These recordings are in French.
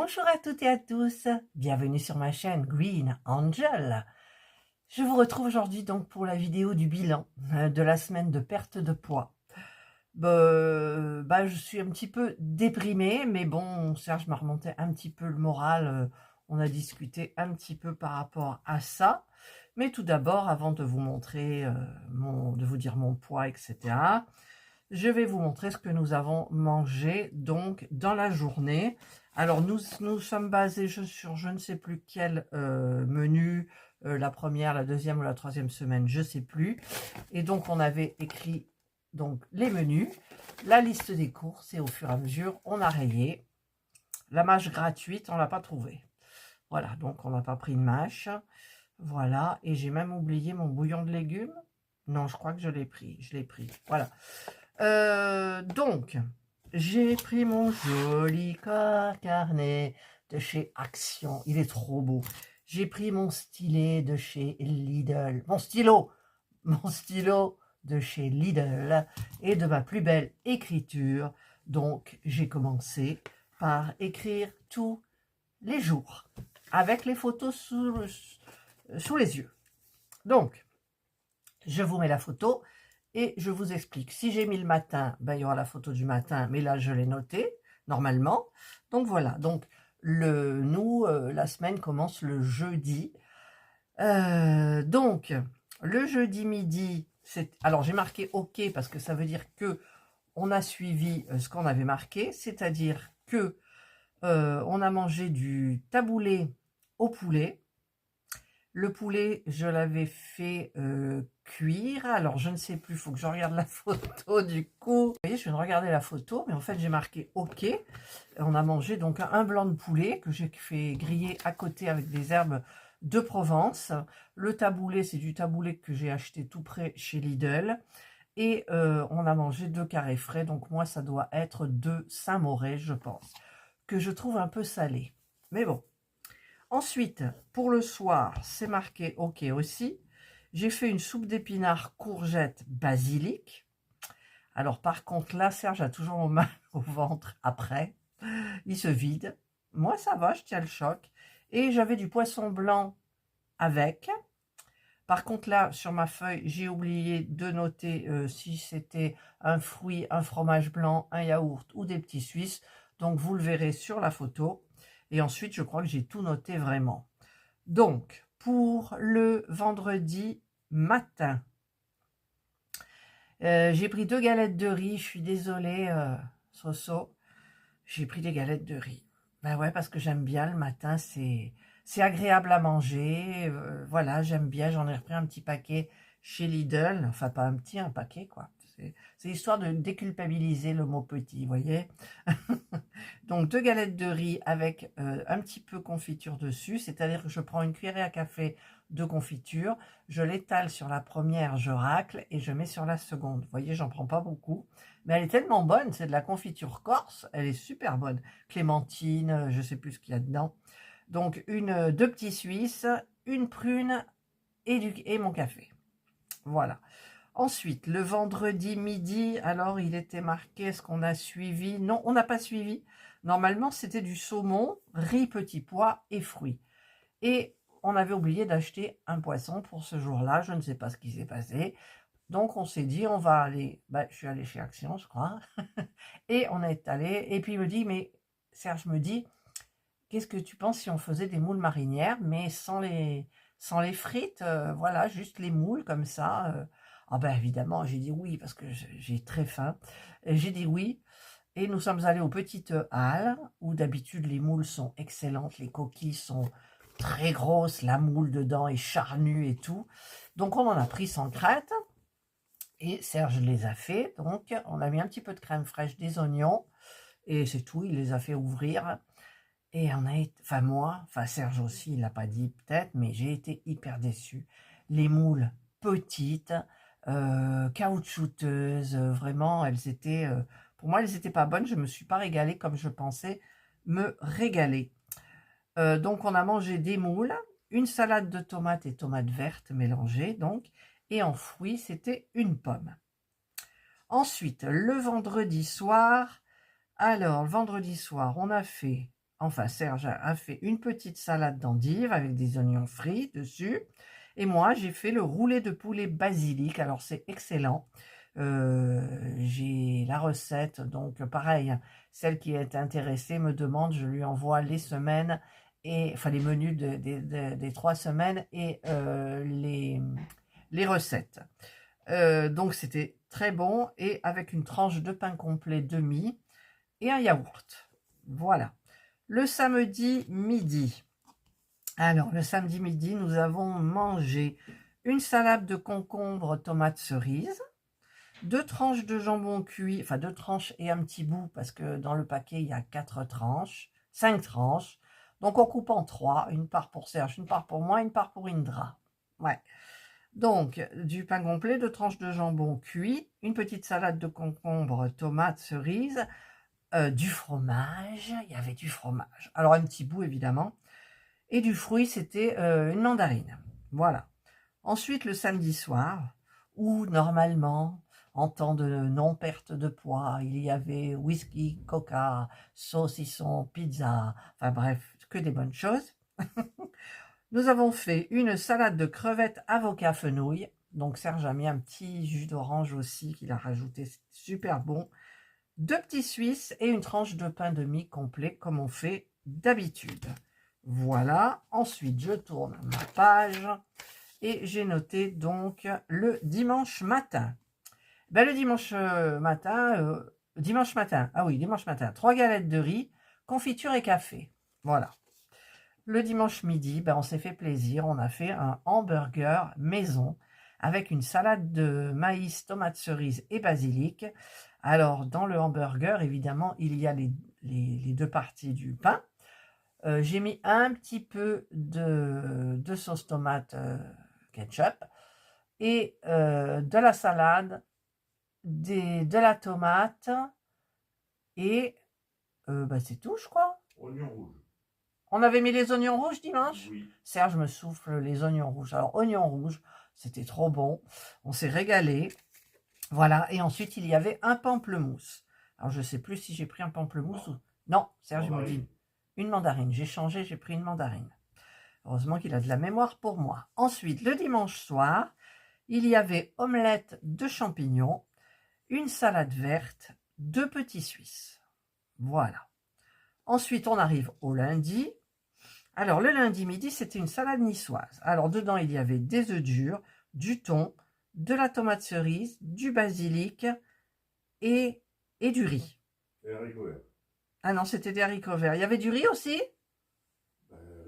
Bonjour à toutes et à tous, bienvenue sur ma chaîne Green Angel. Je vous retrouve aujourd'hui donc pour la vidéo du bilan de la semaine de perte de poids. Je suis un petit peu déprimée, mais bon, Serge m'a remonté un petit peu le moral. On a discuté un petit peu par rapport à ça. Mais tout d'abord, avant de vous montrer, de vous dire mon poids, etc., je vais vous montrer ce que nous avons mangé donc dans la journée. Alors nous sommes basés sur je ne sais plus quel menu, la première, la deuxième ou la troisième semaine, je ne sais plus. Et donc on avait écrit donc les menus, la liste des courses et au fur et à mesure on a rayé. La mâche gratuite, on l'a pas trouvée. Voilà, donc on n'a pas pris de mâche. Voilà, et j'ai même oublié mon bouillon de légumes. Non, je crois que je l'ai pris, voilà. Donc, j'ai pris mon joli carnet de chez Action. Il est trop beau. J'ai pris mon stylet de chez Lidl. Mon stylo de chez Lidl et de ma plus belle écriture. Donc, j'ai commencé par écrire tous les jours avec les photos sous les yeux. Donc, je vous mets la photo et je vous explique. Si j'ai mis le matin, il y aura la photo du matin, mais là, je l'ai noté, normalement. Donc, voilà. Donc, la semaine commence le jeudi. Donc, le jeudi midi, alors j'ai marqué OK parce que ça veut dire que on a suivi ce qu'on avait marqué, c'est-à-dire que on a mangé du taboulé au poulet. Le poulet, je l'avais fait cuire. Alors, je ne sais plus, il faut que je regarde la photo du coup. Vous voyez, je viens de regarder la photo, mais en fait, j'ai marqué OK. On a mangé donc un blanc de poulet que j'ai fait griller à côté avec des herbes de Provence. Le taboulé, c'est du taboulé que j'ai acheté tout près chez Lidl. Et on a mangé 2 carrés frais. Donc, moi, ça doit être de Saint-Mauré, je pense, que je trouve un peu salé. Mais bon. Ensuite, pour le soir, c'est marqué OK aussi. J'ai fait une soupe d'épinards, courgettes, basilic. Alors par contre, là, Serge a toujours mal au ventre après. Il se vide. Moi, ça va, je tiens le choc. Et j'avais du poisson blanc avec. Par contre, là, sur ma feuille, j'ai oublié de noter si c'était un fruit, un fromage blanc, un yaourt ou des petits Suisses. Donc, vous le verrez sur la photo. Et ensuite, je crois que j'ai tout noté vraiment. Donc, pour le vendredi matin, j'ai pris 2 galettes de riz. Je suis désolée, Soso. J'ai pris des galettes de riz. Ben ouais, parce que j'aime bien le matin, c'est agréable à manger. Voilà, j'aime bien. J'en ai repris un petit paquet chez Lidl. Enfin, pas un petit, un paquet, quoi. C'est histoire de déculpabiliser le mot petit, vous voyez. Donc, 2 galettes de riz avec un petit peu confiture dessus. C'est-à-dire que je prends une cuillerée à café de confiture. Je l'étale sur la première, je racle et je mets sur la seconde. Vous voyez, j'en prends pas beaucoup. Mais elle est tellement bonne, c'est de la confiture corse, elle est super bonne. Clémentine, je sais plus ce qu'il y a dedans. Donc, 2 petits Suisses, une prune et mon café. Voilà. Ensuite, le vendredi midi, alors il était marqué, est-ce qu'on a suivi? Non, on n'a pas suivi. Normalement, c'était du saumon, riz, petits pois et fruits. Et on avait oublié d'acheter un poisson pour ce jour-là, je ne sais pas ce qui s'est passé. Donc, on s'est dit, on va aller, je suis allée chez Action, je crois, et on est allé, et puis il me dit, mais Serge me dit, qu'est-ce que tu penses si on faisait des moules marinières, mais sans les frites, voilà, juste les moules comme ça. Ah ben évidemment, j'ai dit oui, parce que j'ai très faim. J'ai dit oui, et nous sommes allés aux Petites Halles, où d'habitude les moules sont excellentes, les coquilles sont très grosses, la moule dedans est charnue et tout. Donc on en a pris sans crainte. Et Serge les a fait, donc on a mis un petit peu de crème fraîche, des oignons, et c'est tout, il les a fait ouvrir. Et on a été, enfin moi, enfin Serge aussi, il l'a pas dit peut-être, mais j'ai été hyper déçue. Les moules petites, caoutchouteuses, vraiment, elles étaient, pour moi, elles n'étaient pas bonnes, je me suis pas régalée comme je pensais me régaler. Donc on a mangé des moules, une salade de tomates et tomates vertes mélangées, donc, et en fruits, c'était une pomme. Ensuite, le vendredi soir, on a fait enfin Serge a fait une petite salade d'endives avec des oignons frits dessus. Et moi, j'ai fait le roulé de poulet basilic. Alors, c'est excellent. J'ai la recette, donc pareil, celle qui est intéressée me demande, je lui envoie les semaines, et enfin les menus des 3 semaines et les recettes. Donc, c'était très bon, et avec une tranche de pain complet demi et un yaourt. Voilà. Le samedi midi. Alors, le samedi midi, nous avons mangé une salade de concombre, tomates cerises, 2 tranches de jambon cuit, enfin 2 tranches et un petit bout, parce que dans le paquet, il y a 4 tranches, 5 tranches. Donc, on coupe en 3, une part pour Serge, une part pour moi, une part pour Indra. Ouais. Donc, du pain complet, 2 tranches de jambon cuit, une petite salade de concombre, tomates cerises, du fromage, il y avait du fromage. Alors, un petit bout, évidemment. Et du fruit, c'était une mandarine. Voilà. Ensuite, le samedi soir, où normalement, en temps de non-perte de poids, il y avait whisky, coca, saucisson, pizza, enfin bref, que des bonnes choses. Nous avons fait une salade de crevettes, avocat, fenouil. Donc Serge a mis un petit jus d'orange aussi qu'il a rajouté, c'est super bon. 2 petits Suisses et une tranche de pain de mie complet comme on fait d'habitude. Voilà, ensuite je tourne ma page et j'ai noté donc le dimanche matin. Ben, le dimanche matin, ah oui, dimanche matin, 3 galettes de riz, confiture et café. Voilà. Le dimanche midi, ben, on s'est fait plaisir, on a fait un hamburger maison avec une salade de maïs, tomates cerises et basilic. Alors, dans le hamburger, évidemment, il y a les 2 parties du pain. J'ai mis un petit peu de sauce tomate ketchup et de la salade, de la tomate et bah, c'est tout, je crois. Oignon rouge. On avait mis les oignons rouges dimanche. Oui. Serge me souffle les oignons rouges. Alors, oignons rouges, c'était trop bon. On s'est régalé. Voilà. Et ensuite, il y avait un pamplemousse. Alors, je ne sais plus si j'ai pris un pamplemousse ou... Non, Serge me dit une mandarine. J'ai changé, j'ai pris une mandarine. Heureusement qu'il a de la mémoire pour moi. Ensuite, le dimanche soir, il y avait omelette de champignons, une salade verte, 2 petits Suisses. Voilà. Ensuite, on arrive au lundi. Alors, le lundi midi, c'était une salade niçoise. Alors, dedans, il y avait des œufs durs, du thon, de la tomate cerise, du basilic et du riz. Et haricots verts. Ah non, c'était des haricots verts. Il y avait du riz aussi?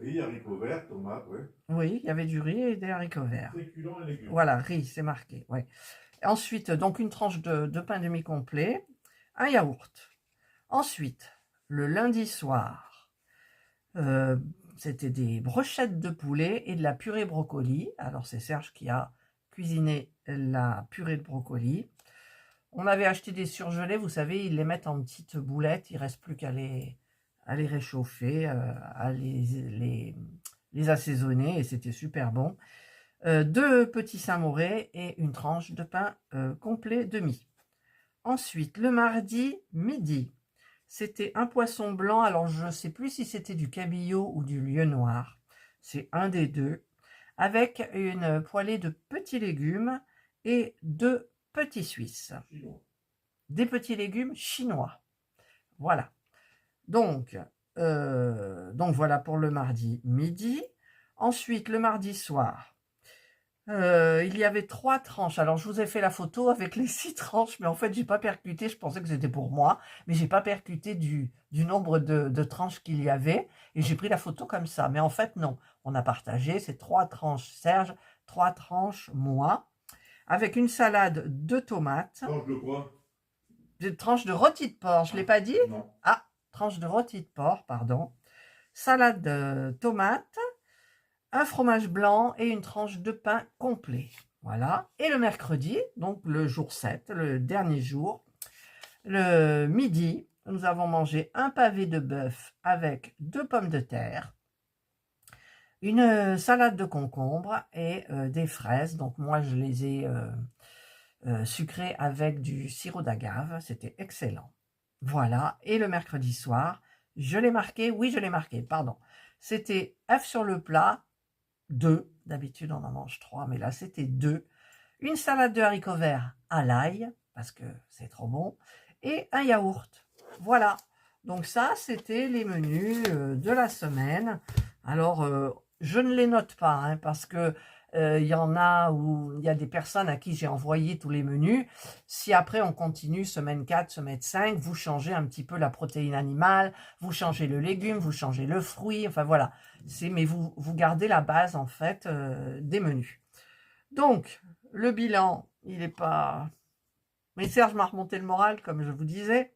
Riz, haricots verts, tomates, oui. Oui, il y avait du riz et des haricots verts. Féculents et légumes. Voilà, riz, c'est marqué. Ouais. Ensuite, donc une tranche de pain demi-complet, un yaourt. Ensuite, le lundi soir, c'était des brochettes de poulet et de la purée brocoli. Alors, c'est Serge qui a cuisiné la purée de brocoli. On avait acheté des surgelés, vous savez, ils les mettent en petites boulettes. Il ne reste plus qu'à les réchauffer, à les assaisonner, et c'était super bon. 2 petits samourais et une tranche de pain complet demi. Ensuite, le mardi midi, c'était un poisson blanc. Alors, je ne sais plus si c'était du cabillaud ou du lieu noir. C'est un des deux. Avec une poêlée de petits légumes et 2 petits Suisses. Chinois. Des petits légumes chinois. Voilà. Donc voilà pour le mardi midi. Ensuite, le mardi soir, il y avait 3 tranches. Alors, je vous ai fait la photo avec les 6 tranches, mais en fait, j'ai pas percuté. Je pensais que c'était pour moi, mais j'ai pas percuté du nombre de tranches qu'il y avait. Et j'ai pris la photo comme ça. Mais en fait, non. On a partagé ces 3 tranches Serge, 3 tranches moi, avec une salade de tomates. Tranche de quoi? Des tranches de rôti de porc. Je ne l'ai pas dit? Non. Ah, tranche de rôti de porc, pardon. Salade de tomates, un fromage blanc et une tranche de pain complet. Voilà. Et le mercredi, donc le jour 7, le dernier jour, le midi, nous avons mangé un pavé de bœuf avec 2 pommes de terre, une salade de concombre et des fraises. Donc moi, je les ai sucrées avec du sirop d'agave. C'était excellent. Voilà. Et le mercredi soir, Je l'ai marqué, oui, je l'ai marqué, pardon. C'était œufs sur le plat, 2. D'habitude, on en mange 3, mais là, c'était 2. Une salade de haricots verts à l'ail, parce que c'est trop bon, et un yaourt. Voilà. Donc ça, c'était les menus de la semaine. Alors, je ne les note pas, hein, parce que il y en a où il y a des personnes à qui j'ai envoyé tous les menus. Si après on continue semaine 4, semaine 5, vous changez un petit peu la protéine animale, vous changez le légume, vous changez le fruit, enfin voilà. Mais vous gardez la base en fait des menus. Donc, le bilan, il n'est pas... Mais Serge m'a remonté le moral, comme je vous disais.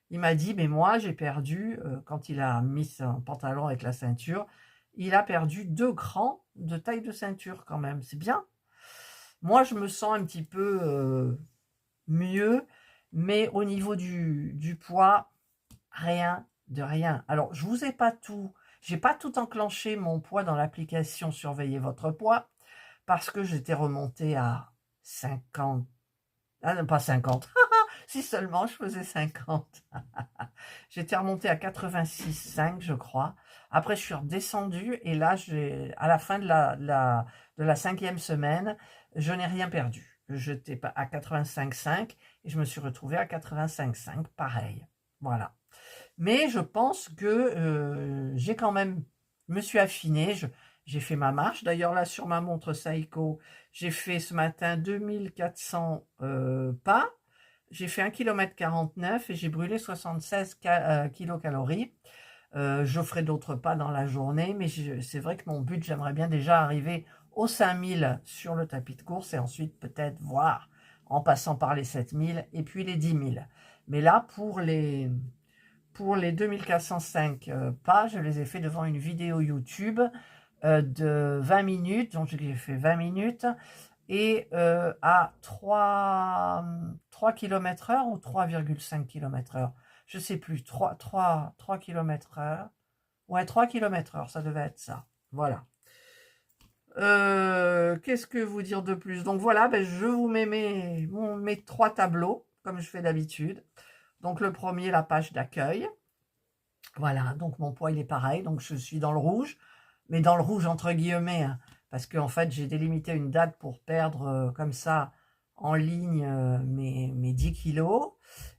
Il m'a dit, mais moi, j'ai perdu, quand il a mis son pantalon avec la ceinture, il a perdu 2 grammes de taille de ceinture quand même. C'est bien. Moi, je me sens un petit peu mieux, mais au niveau du poids, rien de rien. Alors, je vous ai pas tout... J'ai pas tout enclenché mon poids dans l'application Surveillez votre poids, parce que j'étais remontée à 50. Ah non, pas 50. Si seulement je faisais 50. J'étais remontée à 86,5 je crois. Après je suis redescendue et là à la fin de la 5e semaine, je n'ai rien perdu. J'étais à 85,5 et je me suis retrouvée à 85,5 pareil. Voilà. Mais je pense que j'ai quand même, me suis affinée, j'ai fait ma marche. D'ailleurs là sur ma montre Seiko, j'ai fait ce matin 2400 pas. J'ai fait 1 km 49 et j'ai brûlé 76 kilocalories. Je ferai d'autres pas dans la journée, mais c'est vrai que mon but, j'aimerais bien déjà arriver aux 5000 sur le tapis de course et ensuite peut-être voir en passant par les 7000 et puis les 10 000. Mais là, pour les 2405 pas, je les ai fait devant une vidéo YouTube de 20 minutes, donc j'ai fait 20 minutes, et à 3 km/h ou 3,5 km/h, je sais plus, 3 km/h, ouais 3 km/h, ça devait être ça, voilà. Qu'est-ce que vous dire de plus? Donc voilà, ben, je vous mets mes 3 tableaux, comme je fais d'habitude. Donc le premier, la page d'accueil. Voilà, donc mon poids il est pareil, donc je suis dans le rouge, mais dans le rouge entre guillemets, hein, parce qu'en fait j'ai délimité une date pour perdre comme ça en ligne mes 10 kilos,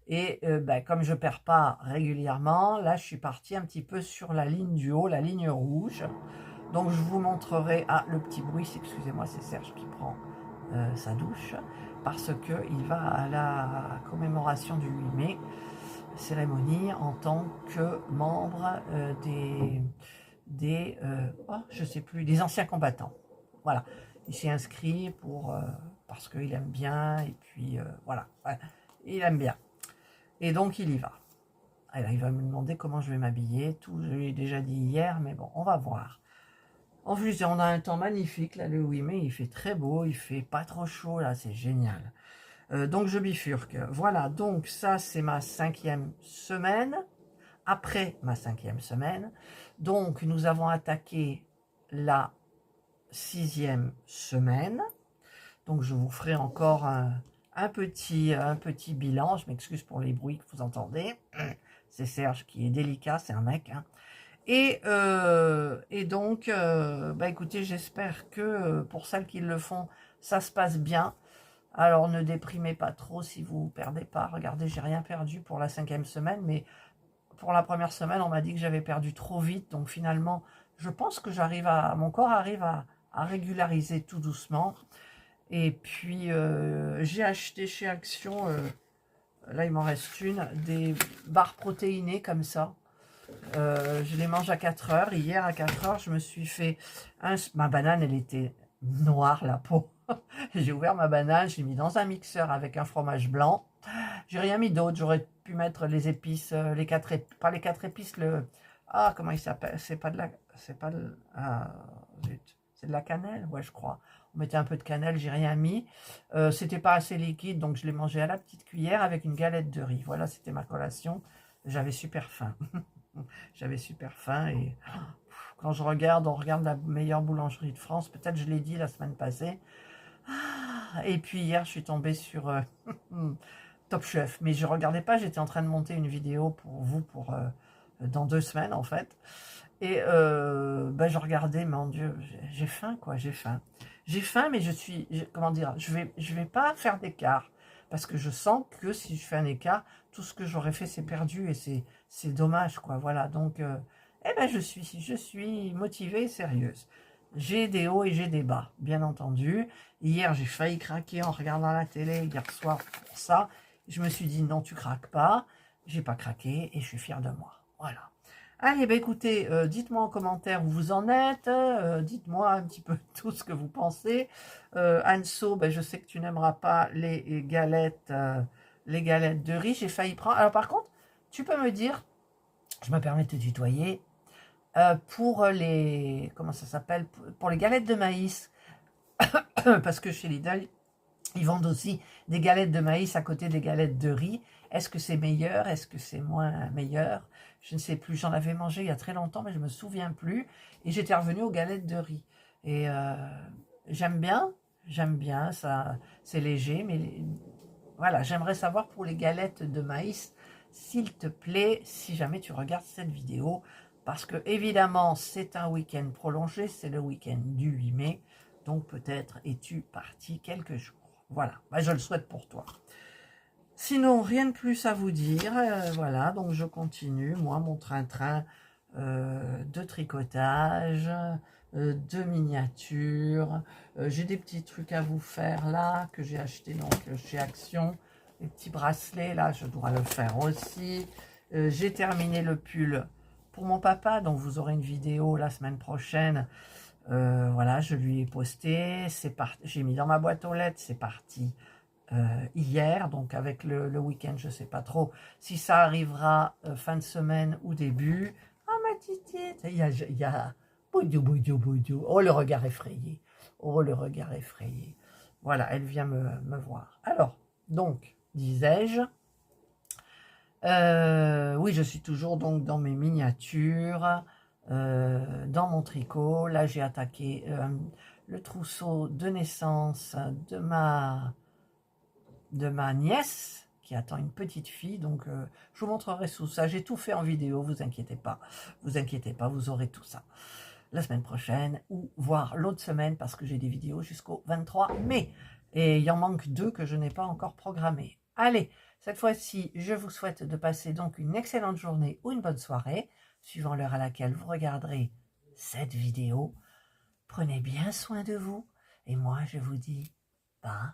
et ben, comme je perds pas régulièrement, là je suis partie un petit peu sur la ligne du haut, la ligne rouge. Donc je vous montrerai, ah le petit bruit, excusez-moi, c'est Serge qui prend sa douche, parce que il va à la commémoration du 8 mai, cérémonie en tant que membre je sais plus, des anciens combattants. Voilà, il s'est inscrit parce qu'il aime bien, et puis voilà, ouais, il aime bien. Et donc il y va. Alors, il va me demander comment je vais m'habiller, tout, je lui ai déjà dit hier, mais bon, on va voir. En plus, on a un temps magnifique, là, le 8 mai, il fait très beau, il fait pas trop chaud, là, c'est génial. Donc je bifurque. Voilà, donc ça c'est ma 5e semaine. Après ma 5e semaine, donc nous avons attaqué la 6e semaine. Donc je vous ferai encore un petit bilan. Je m'excuse pour les bruits que vous entendez. C'est Serge qui est délicat, c'est un mec. Hein. Et donc, bah écoutez, j'espère que pour celles qui le font, ça se passe bien. Alors ne déprimez pas trop si vous perdez pas. Regardez, j'ai rien perdu pour la 5e semaine, mais pour la première semaine, on m'a dit que j'avais perdu trop vite. Donc finalement, je pense que mon corps arrive à régulariser tout doucement. Et puis j'ai acheté chez Action, là il m'en reste une, des barres protéinées comme ça. Je les mange à 4 heures. Hier à 4 heures, je me suis fait ma banane, elle était noire la peau. J'ai ouvert ma banane, je l'ai mis dans un mixeur avec un fromage blanc. J'ai rien mis d'autre, j'aurais pu mettre les épices, pas les 4 épices, comment il s'appelle? C'est pas de la, zut, c'est de la cannelle, ouais je crois. On mettait un peu de cannelle, j'ai rien mis. C'était pas assez liquide, donc je l'ai mangé à la petite cuillère avec une galette de riz. Voilà, c'était ma collation. J'avais super faim. J'avais super faim et quand on regarde la meilleure boulangerie de France, peut-être je l'ai dit la semaine passée. Et puis hier, je suis tombée sur Top Chef, mais je regardais pas, j'étais en train de monter une vidéo pour vous, pour dans 2 semaines en fait. Et ben, je regardais, mon Dieu, j'ai faim quoi, j'ai faim. J'ai faim, mais comment dire, je vais pas faire d'écart. Parce que je sens que si je fais un écart, tout ce que j'aurais fait, c'est perdu et c'est dommage, quoi. Voilà, donc, eh ben, je suis motivée et sérieuse. J'ai des hauts et j'ai des bas, bien entendu. Hier, j'ai failli craquer en regardant la télé, hier soir, pour ça. Je me suis dit, non, tu craques pas. J'ai pas craqué et je suis fière de moi. Voilà. Allez, bah écoutez, dites-moi en commentaire où vous en êtes, dites-moi un petit peu tout ce que vous pensez. Anso, ben, je sais que tu n'aimeras pas les galettes de riz, j'ai failli prendre. Alors par contre, tu peux me dire, je me permets de te tutoyer, pour les, comment ça s'appelle, pour les galettes de maïs, parce que chez Lidl, ils vendent aussi des galettes de maïs à côté des galettes de riz. Est-ce que c'est meilleur? Est-ce que c'est moins meilleur? Je ne sais plus. J'en avais mangé il y a très longtemps, mais je ne me souviens plus. Et j'étais revenue aux galettes de riz. Et j'aime bien. Ça, c'est léger, mais voilà. J'aimerais savoir pour les galettes de maïs, s'il te plaît, si jamais tu regardes cette vidéo, parce que évidemment, c'est un week-end prolongé. C'est le week-end du 8 mai. Donc peut-être es-tu parti quelques jours. Voilà, bah, je le souhaite pour toi. Sinon, rien de plus à vous dire. Voilà, donc je continue, moi, mon train-train de tricotage, de miniatures. J'ai des petits trucs à vous faire là, que j'ai acheté donc chez Action. Les petits bracelets, là, je dois le faire aussi. J'ai terminé le pull pour mon papa, donc vous aurez une vidéo la semaine prochaine. Voilà, je lui ai posté, c'est parti, j'ai mis dans ma boîte aux lettres, c'est parti hier, donc avec le week-end, je ne sais pas trop si ça arrivera fin de semaine ou début. Ah ma petite, il y a boudou, boudou, boudou. Oh le regard effrayé, oh le regard effrayé. Voilà, elle vient me voir. Alors, donc, disais-je, oui, je suis toujours donc dans mes miniatures, dans mon tricot. Là, j'ai attaqué le trousseau de naissance de ma nièce qui attend une petite fille. Donc, je vous montrerai tout ça. J'ai tout fait en vidéo, vous inquiétez pas. Vous inquiétez pas, vous aurez tout ça la semaine prochaine ou voire l'autre semaine parce que j'ai des vidéos jusqu'au 23 mai. Et il en manque 2 que je n'ai pas encore programmées. Allez, cette fois-ci, je vous souhaite de passer donc une excellente journée ou une bonne soirée, suivant l'heure à laquelle vous regarderez cette vidéo. Prenez bien soin de vous et moi, je vous dis bye.